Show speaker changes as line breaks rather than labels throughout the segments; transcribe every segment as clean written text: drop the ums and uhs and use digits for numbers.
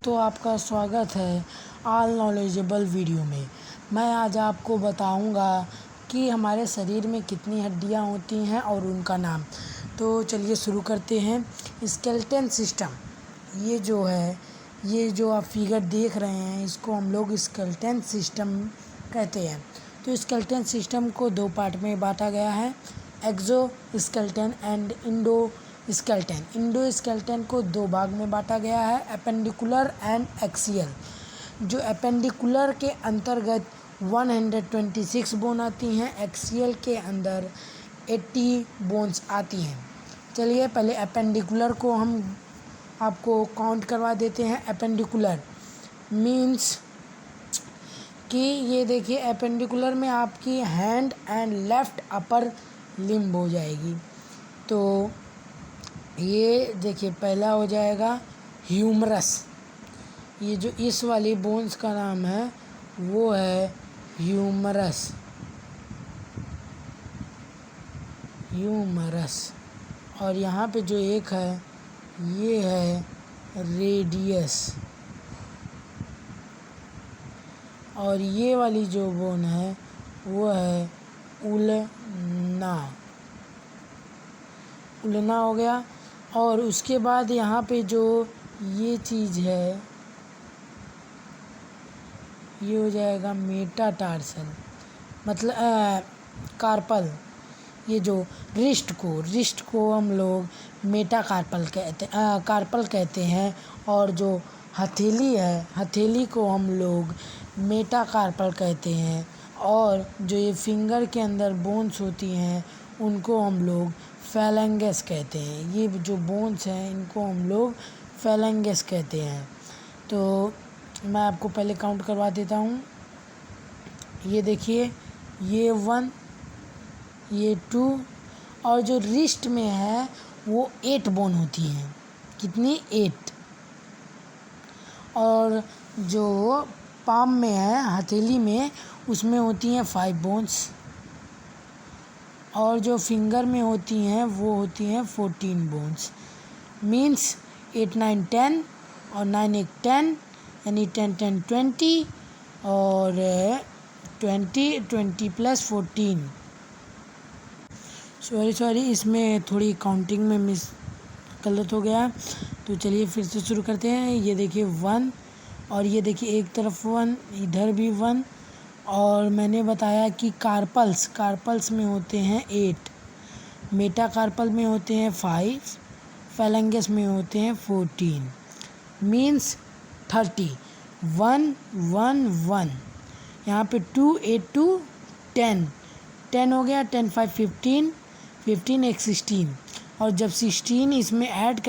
दोस्तों, आपका स्वागत है ऑल नॉलेजेबल वीडियो में। मैं आज आपको बताऊंगा कि हमारे शरीर में कितनी हड्डियां होती हैं और उनका नाम। तो चलिए शुरू करते हैं। स्केलेटन सिस्टम, ये जो आप फिगर देख रहे हैं, इसको हम लोग स्केलेटन सिस्टम कहते हैं। तो स्केलेटन सिस्टम को दो पार्ट में बांटा गया है, exoskeleton and endoskeleton. Endoskeleton को दो भाग में बांटा गया है, एपेंडिकुलर एंड एक्सियल। जो एपेंडिकुलर के अंतर्गत 126 बोन आती हैं, एक्सियल के अंदर 80 बोन्स आती हैं। चलिए पहले एपेंडिकुलर को हम आपको काउंट करवा देते हैं। एपेंडिकुलर मीन्स कि ये देखिए, एपेंडिकुलर में आपकी hand and left upper limb हो जाएगी। तो ये देखिए, पहला हो जाएगा ह्यूमरस। ये जो इस वाली बोन्स का नाम है वो है ह्यूमरस। और यहाँ पे जो एक है ये है रेडियस। और ये वाली जो बोन है वो है उल्ना हो गया। और उसके बाद यहाँ पे जो ये चीज़ है ये हो जाएगा मेटाटार्सल, मतलब कार्पल। ये जो रिस्ट को हम लोग मेटाकार्पल कार्पल कहते हैं। और जो हथेली है, हथेली को हम लोग मेटाकार्पल कहते हैं। और जो ये फिंगर के अंदर बोन्स होती हैं उनको हम लोग फैलेंगस कहते हैं। ये जो बोन्स हैं इनको हम लोग फैलेंगस कहते हैं। तो मैं आपको पहले काउंट करवा देता हूँ। ये देखिए, ये 1, ये 2, और जो रिस्ट में है वो 8 बोन होती हैं। कितनी? 8। और जो पाम में है, हथेली में, उसमें होती हैं 5 बोन्स। और जो फिंगर में होती हैं वो होती हैं 14 बोन्स। मीन्स 8, 9, 10 और 9, 1, 10, यानी 10, 10, 20 और 20 प्लस 14। सॉरी, इसमें थोड़ी काउंटिंग में गलत हो गया। तो चलिए फिर से शुरू करते हैं। ये देखिए 1, और ये देखिए एक तरफ 1, इधर भी 1। और मैंने बताया कि कार्पल्स में होते हैं 8, मेटाकार्पल में होते हैं 5, फैलेंगस में होते हैं 14। मीन्स 30। 1, 1, 1। यहाँ पे 2, 8, 2, 10 हो गया। 10, 5, 15, 15, 1, 16। और जब 16 इसमें ऐड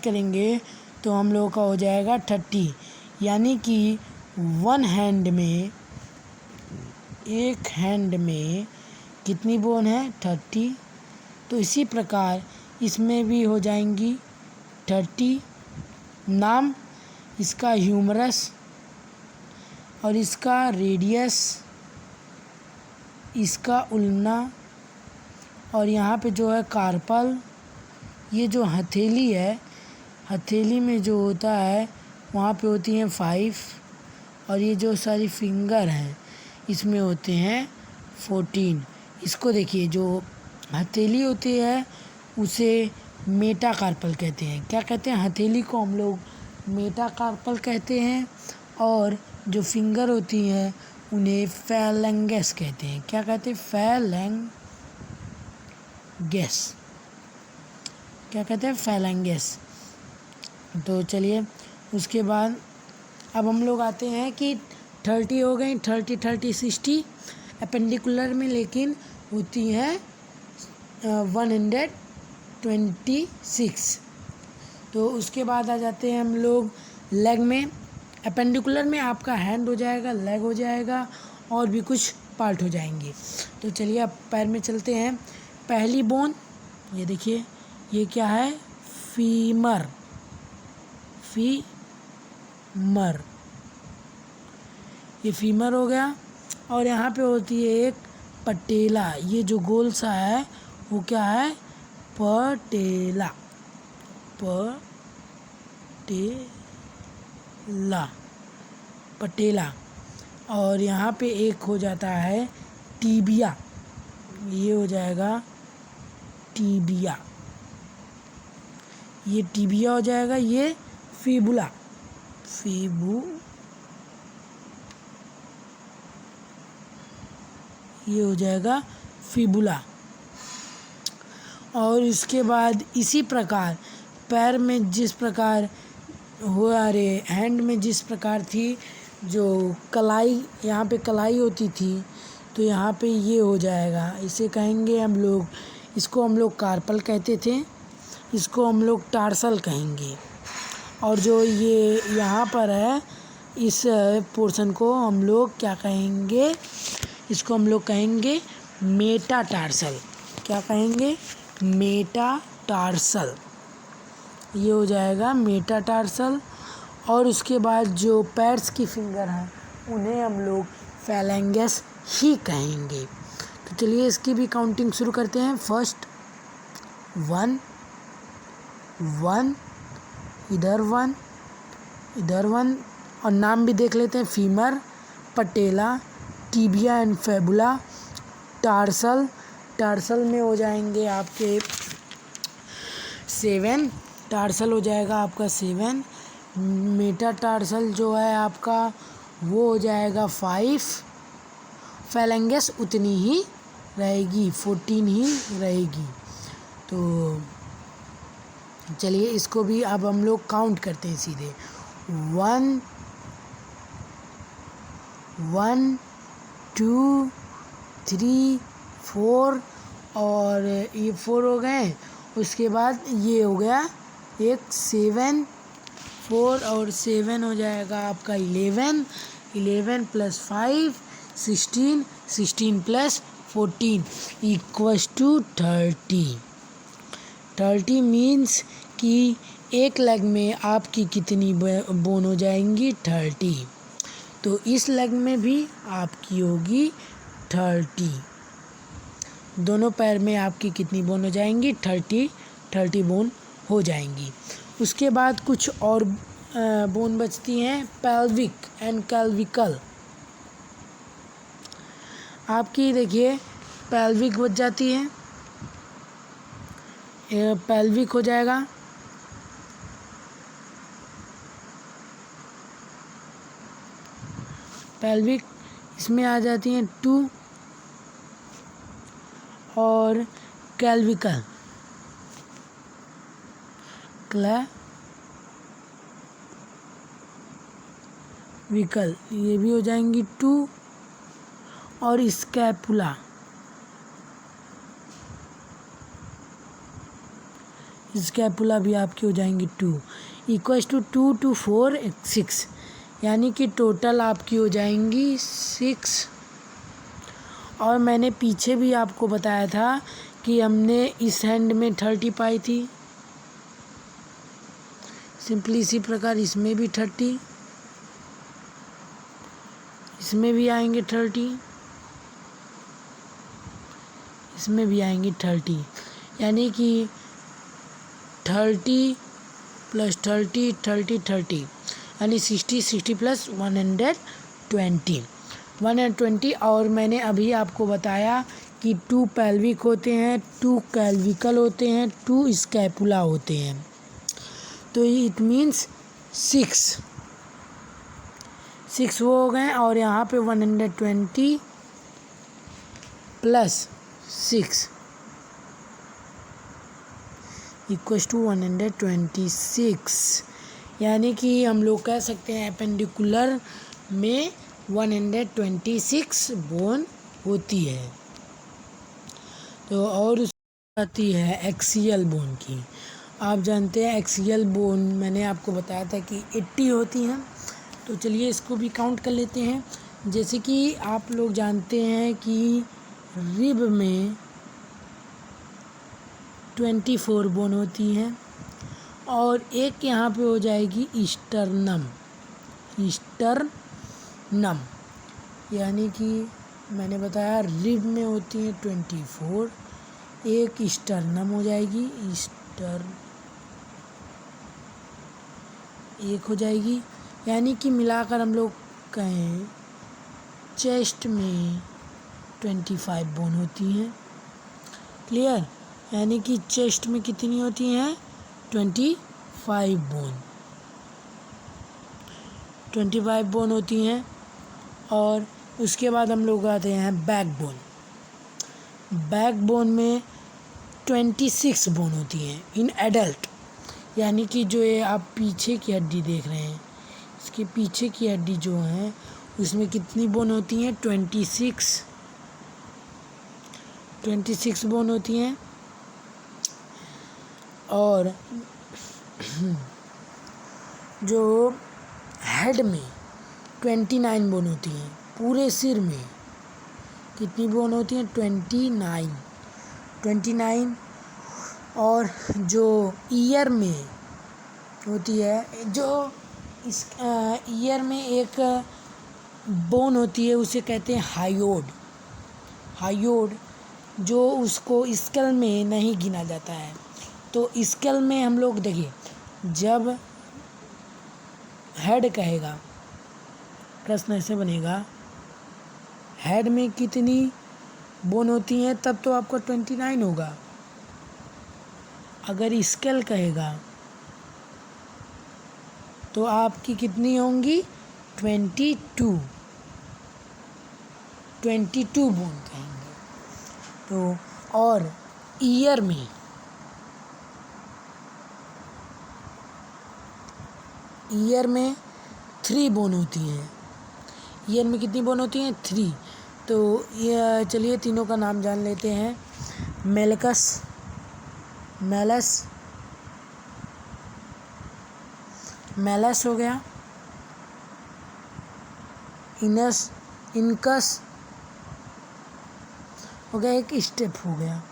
करेंगे तो हम लोगों का हो जाएगा 30। यानी कि एक हैंड में कितनी बोन है? 30। तो इसी प्रकार इसमें भी हो जाएंगी 30। नाम इसका ह्यूमरस, और इसका रेडियस, इसका उल्ना, और यहाँ पे जो है कार्पल। ये जो हथेली है, हथेली में जो होता है वहाँ पे होती हैं 5। और ये जो सारी फिंगर हैं इसमें होते हैं 14। इसको देखिए, जो हथेली होती है उसे मेटाकार्पल कहते हैं। क्या कहते हैं? हथेली को हम लोग मेटाकार्पल कहते हैं। और जो फिंगर होती हैं उन्हें फैलेंगस कहते हैं। क्या कहते हैं? फैलेंगस। तो चलिए उसके बाद अब हम लोग आते हैं कि 30 हो गई। 30, 60 एपेंडिकुलर में, लेकिन होती हैं 126। तो उसके बाद आ जाते हैं हम लोग लेग में। एपेंडिकुलर में आपका हैंड हो जाएगा, लेग हो जाएगा, और भी कुछ पार्ट हो जाएंगे। तो चलिए अब पैर में चलते हैं। पहली बोन, ये देखिए, ये क्या है? फीमर। ये फीमर हो गया। और यहाँ पे होती है एक पटेला। ये जो गोल सा है वो क्या है? पटेला। पटेला। और यहाँ पे एक हो जाता है टीबिया, ये हो जाएगा टीबिया, ये टीबिया हो जाएगा। ये फिबुला, ये हो जाएगा फिबुला। और इसके बाद इसी प्रकार पैर में जिस प्रकार हैंड में जिस प्रकार थी, जो कलाई, यहाँ पे कलाई होती थी, तो यहाँ पे ये हो जाएगा। इसे कहेंगे हम लोग, इसको हम लोग कार्पल कहते थे, इसको हम लोग टार्सल कहेंगे। और जो ये यहाँ पर है, इस पोर्शन को हम लोग क्या कहेंगे, इसको हम लोग कहेंगे मेटाटार्सल। क्या कहेंगे? मेटाटार्सल, ये हो जाएगा मेटाटार्सल। और उसके बाद जो पैर्स की फिंगर हैं, उन्हें हम लोग फैलेंगस ही कहेंगे। तो चलिए इसकी भी काउंटिंग शुरू करते हैं। फर्स्ट 1 1, इधर 1, इधर 1, और नाम भी देख लेते हैं। Femur, patella, tibia and fabula, tarsal में हो जाएंगे आपके 7, टार्सल हो जाएगा आपका 7। मेटाटार्सल जो है आपका वो हो जाएगा 5। फैलेंगस उतनी ही रहेगी, 14 ही रहेगी। तो चलिए इसको भी अब हम लोग काउंट करते हैं सीधे। 1 1 2 3 4, और ये 4 हो गए। उसके बाद ये हो गया एक 7, 4 और 7 हो जाएगा आपका 11, 11 + 5 16, 16 + 14 = 30। 30 मीन्स कि एक लेग में आपकी कितनी बोन हो जाएंगी? 30। तो इस लेग में भी आपकी होगी 30। दोनों पैर में आपकी कितनी बोन हो जाएंगी? 30 बोन हो जाएंगी। उसके बाद कुछ और बोन बचती हैं, पेल्विक एंड कैल्विकल। आपकी देखिए पेल्विक बच जाती है, पेल्विक हो जाएगा। पेल्विक इसमें आ जाती हैं 2, और कैल्विकल ये भी हो जाएंगी 2, और स्कैपुला भी आपकी हो जाएंगी 2, = 2 to 4 6, यानी कि टोटल आपकी हो जाएंगी 6। और मैंने पीछे भी आपको बताया था कि हमने इस हैंड में 30 पाई थी। सिंपली इसी प्रकार इसमें भी 30, इसमें भी आएंगे 30, इसमें भी आएंगे 30, यानी कि 30 + 30 30 30, यानी 60 60 + 120। और मैंने अभी आपको बताया कि 2 पेल्विक होते हैं, 2 कैल्विकल होते हैं, 2 स्कैपुला होते हैं। तो इट मीन्स 6 वो हो गए। और यहाँ पे 120 + 6 = 126, यानी कि हम लोग कह सकते हैं एपेंडिकुलर में 126 बोन होती है। तो और आती है एक्सियल बोन की। आप जानते हैं एक्सियल बोन मैंने आपको बताया था कि 80 होती हैं। तो चलिए इसको भी काउंट कर लेते हैं। जैसे कि आप लोग जानते हैं कि रिब में 24 बोन होती हैं, और एक यहाँ पे हो जाएगी स्टर्नम, यानी कि मैंने बताया रिब में होती हैं 24, एक स्टर्नम हो जाएगी, एक हो जाएगी, यानी कि मिलाकर हम लोग कहें चेस्ट में 25 बोन होती हैं। क्लियर? यानी कि चेस्ट में कितनी होती हैं? 25 बोन, 25 बोन होती हैं। और उसके बाद हम लोग आते हैं बैकबोन। बैकबोन में 26 बोन होती हैं इन एडल्ट, यानी कि जो ये आप पीछे की हड्डी देख रहे हैं, इसके पीछे की हड्डी जो है उसमें कितनी बोन होती हैं? 26 बोन होती हैं। और जो हेड में 29 बोन होती हैं। पूरे सिर में कितनी बोन होती हैं? 29। और जो ईयर में होती है, जो इस ईयर में एक बोन होती है, उसे कहते हैं हायोड, जो उसको स्कल में नहीं गिना जाता है। तो स्कल में हम लोग देखिए, जब हेड कहेगा, प्रश्न ऐसे बनेगा, हेड में कितनी बोन होती हैं, तब तो आपका 29 होगा। अगर स्केल कहेगा तो आपकी कितनी होंगी? 22 बोन कहेंगे। तो और ईयर में 3 बोन होती हैं। ईयर में कितनी बोन होती हैं? 3। तो ये चलिए तीनों का नाम जान लेते हैं। मैलस हो गया, इनकस हो गया, एक स्टेप हो गया।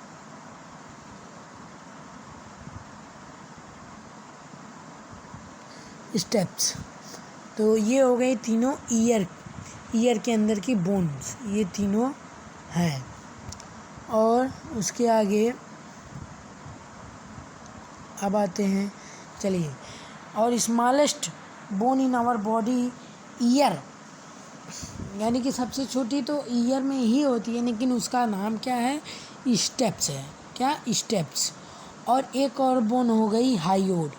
स्टेप्स। तो ये हो गए तीनों ईयर के अंदर की बोन्स, ये तीनों हैं। और उसके आगे अब आते हैं, चलिए, और smallest bone in our body ear, यानी कि सबसे छोटी तो ईयर में ही होती है, लेकिन उसका नाम क्या है? स्टेप्स है। क्या? स्टेप्स। और एक और बोन हो गई हायोड।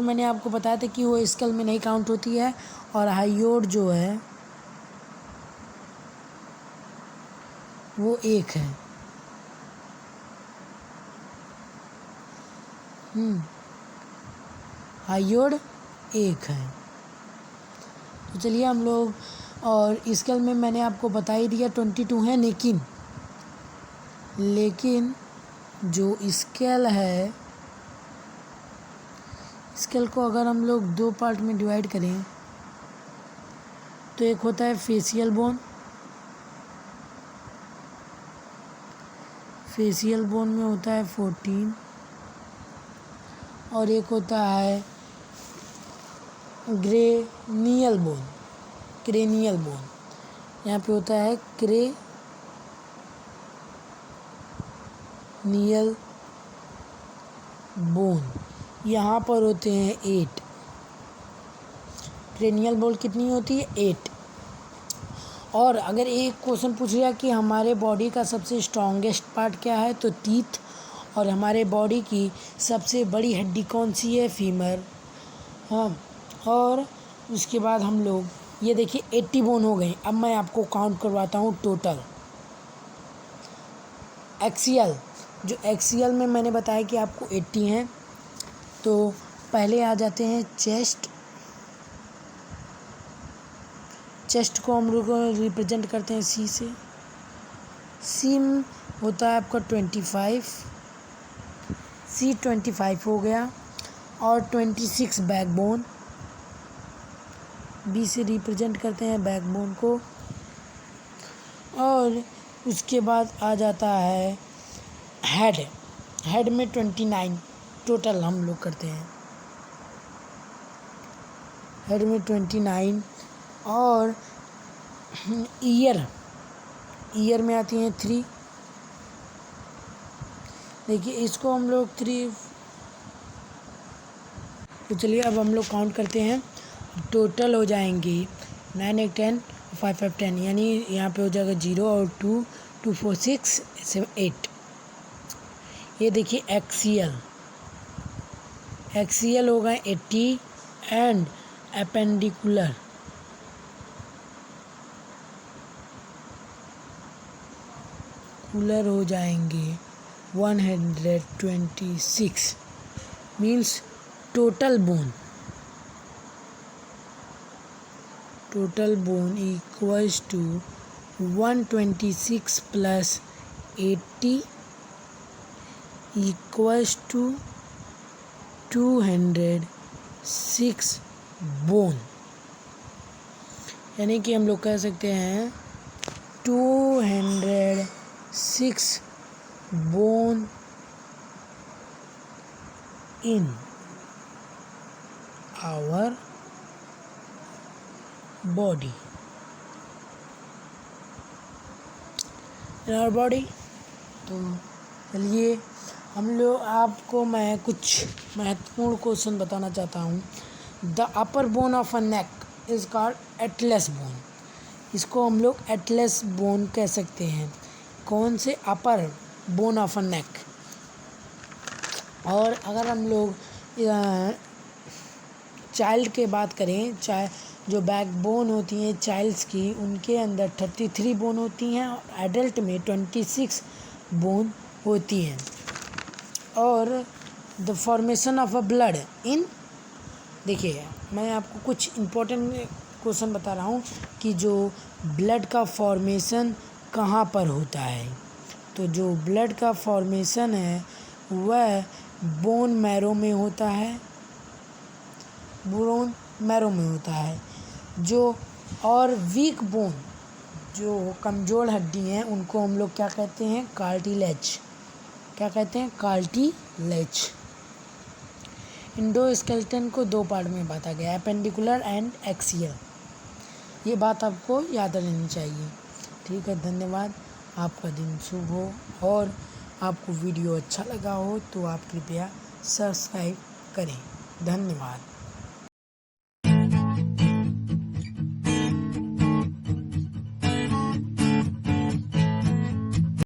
मैंने आपको बताया था कि वो स्कल में नहीं काउंट होती है, और हायोड जो है वो एक है। हायोड एक है। तो चलिए हम लोग, और स्केल में मैंने आपको बता ही दिया 22 है, लेकिन जो स्केल है, स्केल को अगर हम लोग 2 पार्ट में डिवाइड करें तो एक होता है फेशियल बोन में होता है 14, और एक होता है क्रेनियल बोन, यहाँ पे होता है क्रेनियल बोन, यहाँ पर होते हैं 8। क्रेनियल बोन कितनी होती है? 8। और अगर एक क्वेश्चन पूछ लिया कि हमारे बॉडी का सबसे स्ट्रॉन्गेस्ट पार्ट क्या है, तो टीथ। और हमारे बॉडी की सबसे बड़ी हड्डी कौन सी है? फीमर। हाँ, और उसके बाद हम लोग ये देखिए 80 बोन हो गए। अब मैं आपको काउंट करवाता हूँ टोटल। एक्सियल में मैंने बताया कि आपको 80 हैं। तो पहले आ जाते हैं चेस्ट को हम लोग रिप्रेजेंट करते हैं सी से। सी होता है आपका 25 हो गया, और 26 बैकबोन, बी से रिप्रेजेंट करते हैं बैकबोन को। और उसके बाद आ जाता है हेड में 29 टोटल हम लोग करते हैं। हेड में 29, और ईयर में आती हैं 3। देखिए इसको हम लोग 3 तो चलिए अब हम लोग काउंट करते हैं। टोटल हो जाएंगे 9 8 10 5 5 10, यानी यहाँ पे हो जाएगा 0 और 2 2 4 6 7 8। ये देखिए एक्सियल होगा 80 एंड एपेंडिकुलर हो जाएंगे 126, means total bone equals to 126 plus 80 equals to 206 bone, यानी कि हम लोग कह सकते हैं 206 बोन in our body, तो चलिए आपको मैं कुछ महत्वपूर्ण क्वेश्चन बताना चाहता हूँ। The upper bone of a neck is called Atlas bone. इसको हम लोग एटलस बोन कह सकते हैं। कौन से? अपर बोन ऑफ अ नेक। और अगर हम लोग चाइल्ड के बात करें, जो बैकबोन होती हैं चाइल्ड्स की, उनके अंदर 33 बोन होती हैं और एडल्ट में 26 बोन होती हैं। और the formation of a blood in, देखिए मैं आपको कुछ इम्पोर्टेंट क्वेश्चन बता रहा हूँ कि जो ब्लड का फॉर्मेशन कहाँ पर होता है। तो जो ब्लड का फॉर्मेशन है वह बोन मैरो में होता है, जो और वीक बोन, जो कमज़ोर हड्डी हैं, उनको हम लोग क्या कहते हैं? कार्टिलेज। इंडोस्केलेटन को 2 पार्ट में बांटा गया है, एपेंडिकुलर एंड एक्सियल। ये बात आपको याद रहनी चाहिए। ठीक है, धन्यवाद। आपका दिन शुभ हो, और आपको वीडियो अच्छा लगा हो तो आप कृपया सब्सक्राइब करें। धन्यवाद।